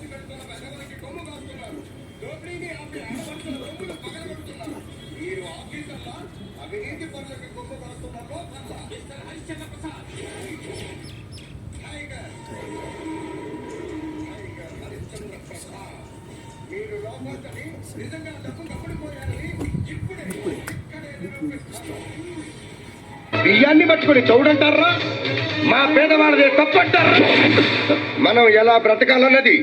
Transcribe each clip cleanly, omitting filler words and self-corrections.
అవినీతి పనులకి కొమ్ము కాస్తున్నారో మిస్టర్ హరిశ్చంద్ర ప్రసాద్ హరిశ్చంద్ర ప్రసాద్ మీరు లోపాలని నిజంగా డబ్బు కమ్ముడిపోయారని ఇప్పుడే ఇక్కడే నిరూపిస్తారు. బియ్యాన్ని పట్టుకుని చౌడంటారా? మా పేదవాళ్ళదే తప్పంటారా? మనం ఎలా బ్రతకాలన్నది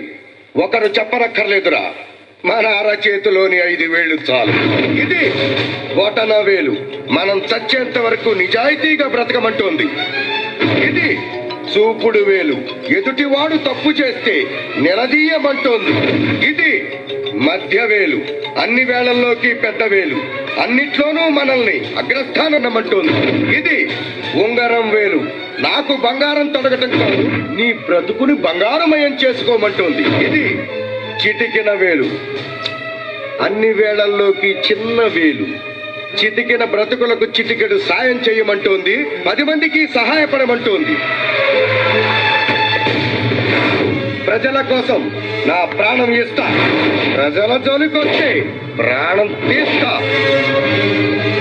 ఒకరు చెప్పనక్కర్లేదురా. మన అరచేతిలోని 5 వేళ్లు చాలు. ఇది బొటన వేలు మనం చచ్చేంత వరకు నిజాయితీగా బ్రతకమంటోంది. ఇది చూపుడు వేలు ఎదుటివాడు తప్పు చేస్తే నిలదీయమంటోంది. ఇది మధ్య వేలు అన్ని వేళల్లోకి పెద్ద వేలు అన్నిట్లోనూ మనల్ని అగ్రస్థానమంటోంది. ఇది ఉంగరం వేలు నాకు బంగారం తొడగటం కాదు నీ బ్రతుకుని బంగారమయం చేసుకోమంటోంది. ఇది చిటికిన వేలు అన్ని వేళల్లోకి చిన్న వేలు చిటికిన బ్రతుకులకు చిటికెడు సాయం చేయమంటోంది. 10 మందికి సహాయపడమంటోంది. ప్రజల కోసం నా ప్రాణం ఇస్తా. ప్రజల జోలికొస్తే ప్రాణం తీస్తా.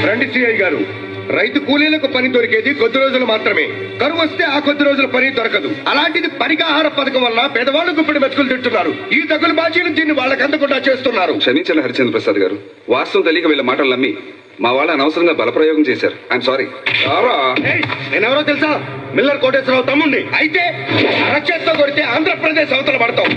రండి సిఐ గారు, రైతు కూలీలకు పని దొరికేది కొద్ది రోజులు మాత్రమే. కరువు వస్తే ఆ కొద్ది రోజుల పని దొరకదు. అలాంటిది పరిగాహార పథకం వల్ల పేదవాళ్ళు గుప్పిడి మెతుకులు తింటున్నారు. ఈ తగులు బాజీలు దీన్ని వాళ్ళకి అందకుండా చేస్తున్నారు. క్షమించండి హరిచంద్ర ప్రసాద్ గారు, వాస్తవం తెలియక వీళ్ళ మాటలు నమ్మి మా వాళ్ళ అనవసరంగా బలప్రయోగం చేశారు. I'm sorry. నేనెవరో తెలుసా? మిల్లర్ కోటేశ్వరరావు తమ్ముండి. అయితే అరచేత్తో కొడితే ఆంధ్రప్రదేశ్ అవతల పడతాం.